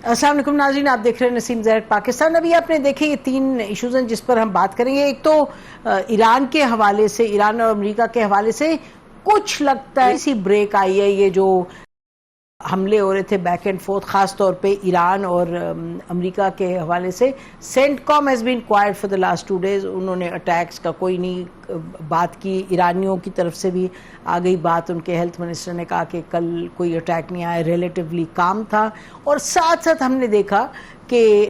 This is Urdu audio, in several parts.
السلام علیکم ناظرین، آپ دیکھ رہے ہیں نسیم زہر پاکستان۔ ابھی آپ نے دیکھے یہ 3 ایشوز ہیں جس پر ہم بات کریں گے۔ ایک تو ایران کے حوالے سے، ایران اور امریکہ کے حوالے سے کچھ لگتا ہے اسی بریک آئی ہے، یہ جو حملے ہو رہے تھے بیک اینڈ فورتھ، خاص طور پہ ایران اور امریکہ کے حوالے سے۔ CENTCOM has been quiet for the last 2 days۔ انہوں نے اٹیکس کا کوئی نہیں بات کی، ایرانیوں کی طرف سے بھی آ گئی بات، ان کے ہیلتھ منسٹر نے کہا کہ کل کوئی اٹیک نہیں آیا، ریلیٹیولی کام تھا۔ اور ساتھ ساتھ ہم نے دیکھا کہ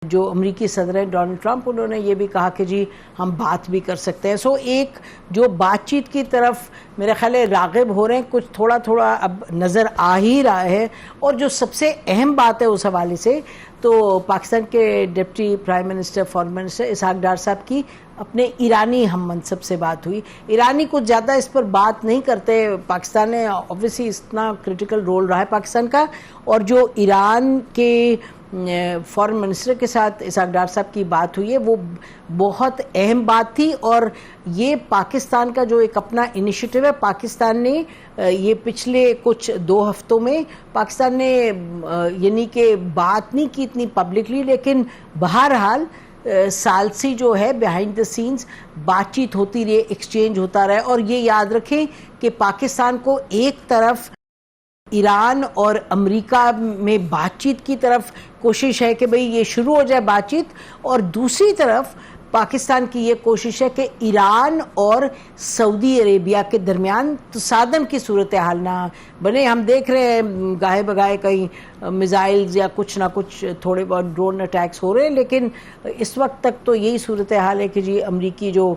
جو امریکی صدر ہیں ڈونلڈ ٹرمپ، انہوں نے یہ بھی کہا کہ جی ہم بات بھی کر سکتے ہیں۔ سو ایک جو بات چیت کی طرف میرے خیال ہے راغب ہو رہے ہیں، کچھ تھوڑا تھوڑا اب نظر آ ہی رہا ہے۔ اور جو سب سے اہم بات ہے اس حوالے سے، تو پاکستان کے deputy prime minister foreign minister Ishaq Dar صاحب کی اپنے ایرانی ہم منصب سے بات ہوئی۔ ایرانی کچھ زیادہ اس پر بات نہیں کرتے، پاکستان نے obviously اتنا کرٹیکل رول رہا ہے پاکستان کا، اور جو ایران کے فارن منسٹر کے ساتھ اسحاق ڈار صاحب کی بات ہوئی ہے وہ بہت اہم بات تھی۔ اور یہ پاکستان کا جو ایک اپنا انیشیٹو ہے، پاکستان نے یہ پچھلے کچھ 2 ہفتوں میں پاکستان نے یعنی کہ بات نہیں کی اتنی پبلکلی، لیکن بہرحال سالسی جو ہے بیہائنڈ دا سینز بات چیت ہوتی رہی، ایکسچینج ہوتا رہا۔ اور یہ یاد رکھیں کہ پاکستان کو ایک طرف ایران اور امریکہ میں بات چیت کی طرف کوشش ہے کہ بھئی یہ شروع ہو جائے بات چیت، اور دوسری طرف پاکستان کی یہ کوشش ہے کہ ایران اور سعودی عربیہ کے درمیان تصادم کی صورتحال نہ بنے۔ ہم دیکھ رہے ہیں گاہے بگاہے کہیں میزائلز یا کچھ نہ کچھ تھوڑے بہت ڈرون اٹیکس ہو رہے ہیں، لیکن اس وقت تک تو یہی صورتحال ہے کہ جی امریکی جو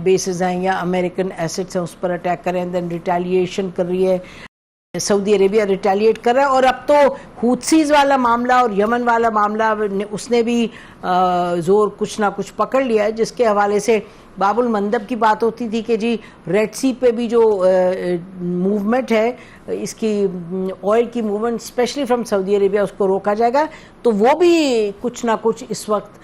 بیسز ہیں یا امریکن ایسٹس ہیں اس پر اٹیک کریں، دین ریٹیلیشن کر رہی ہے سعودی عربیہ، ریٹیلیٹ کر رہا ہے۔ اور اب تو ہوتھیز والا معاملہ اور یمن والا معاملہ اس نے بھی زور کچھ نہ کچھ پکڑ لیا ہے، جس کے حوالے سے باب المندب کی بات ہوتی تھی کہ جی ریڈ سی پہ بھی جو موومنٹ ہے، اس کی آئل کی movement especially from Saudi Arabia, اس کو روکا جائے گا۔ تو وہ بھی کچھ نہ کچھ اس وقت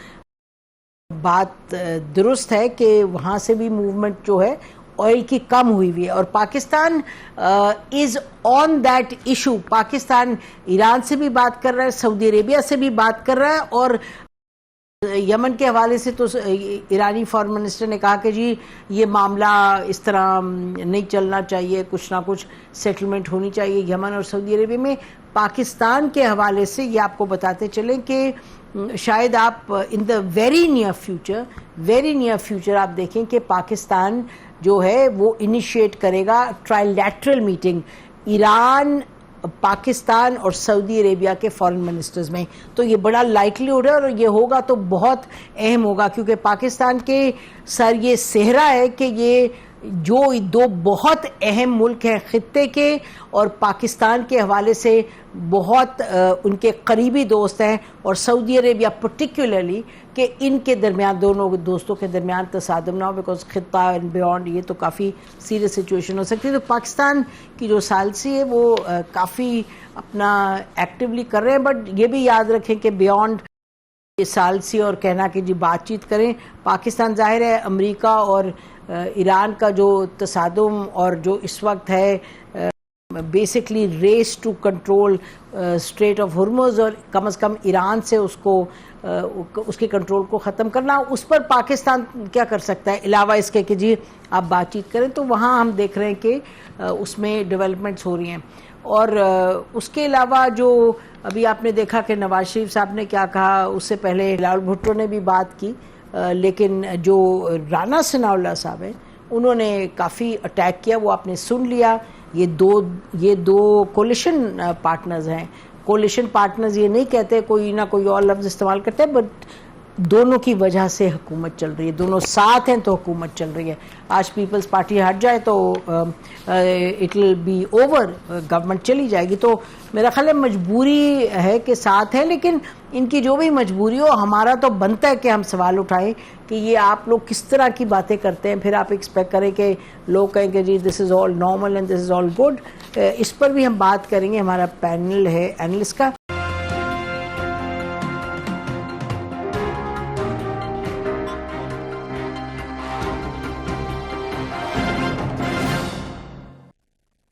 بات درست ہے کہ وہاں سے بھی موومنٹ جو ہے آئل کی کم ہوئی ہوئی ہے۔ اور Pakistan is on that issue, Pakistan Iran سے بھی بات کر رہا ہے، سعودی عربیہ سے بھی بات کر رہا ہے، اور یمن کے حوالے سے تو ایرانی فارن منسٹر نے کہا کہ جی یہ معاملہ اس طرح نہیں چلنا چاہیے، کچھ نہ کچھ سیٹلمنٹ ہونی چاہیے یمن اور سعودی عربیہ میں۔ پاکستان کے حوالے سے یہ آپ کو بتاتے چلیں کہ شاید آپ ان دا ویری نیئر فیوچر آپ دیکھیں کہ پاکستان جو ہے وہ انیشیٹ کرے گا ٹرائلیٹرل میٹنگ ایران، پاکستان اور سعودی عربیہ کے فارن منسٹرز میں۔ تو یہ بڑا لائٹلیہوڈ ہے، اور یہ ہوگا تو بہت اہم ہوگا، کیونکہ پاکستان کے سر یہ صحرا ہے کہ یہ جو 2 بہت اہم ملک ہیں خطے کے اور پاکستان کے حوالے سے بہت ان کے قریبی دوست ہیں، اور سعودی عربیہ پرٹیکولرلی، کہ ان کے درمیان، دونوں دوستوں کے درمیان تصادم نہ ہو، بیکاز خطہ اینڈ بیونڈ یہ تو کافی سیریس سچویشن ہو سکتی ہے۔ تو پاکستان کی جو سالسی ہے وہ کافی اپنا ایکٹیولی کر رہے ہیں، بٹ یہ بھی یاد رکھیں کہ بیونڈ سالسی اور کہنا کہ جی بات چیت کریں، پاکستان ظاہر ہے امریکہ اور ایران کا جو تصادم اور جو اس وقت ہے basically race to control strait of Hormuz, اور کم از کم ایران سے اس کے کنٹرول کو ختم کرنا، اس پر پاکستان کیا کر سکتا ہے علاوہ اس کے کہ جی آپ بات چیت کریں۔ تو وہاں ہم دیکھ رہے ہیں کہ اس میں ڈیولپمنٹس ہو رہی ہیں۔ اور اس کے علاوہ جو ابھی آپ نے دیکھا کہ نواز شریف صاحب نے کیا کہا، اس سے پہلے بلاول بھٹو نے بھی بات کی، لیکن جو رانا ثناء اللہ صاحب ہیں انہوں نے کافی اٹیک کیا، وہ آپ نے سن لیا۔ یہ دو کولیشن پارٹنرز ہیں۔ کولیشن پارٹنرز یہ نہیں کہتے، کوئی نہ کوئی اور لفظ استعمال کرتے ہیں، بٹ دونوں کی وجہ سے حکومت چل رہی ہے، دونوں ساتھ ہیں تو حکومت چل رہی ہے۔ آج پیپلز پارٹی ہٹ جائے تو it will be over, government چلی جائے گی۔ تو میرا خیال ہے مجبوری ہے کہ ساتھ ہے، لیکن ان کی جو بھی مجبوری ہو، ہمارا تو بنتا ہے کہ ہم سوال اٹھائیں کہ یہ آپ لوگ کس طرح کی باتیں کرتے ہیں، پھر آپ ایکسپیکٹ کریں کہ لوگ کہیں کہ جی this is all normal and this is all good. اس پر بھی ہم بات کریں گے، ہمارا پینل ہے اینالسٹ کا۔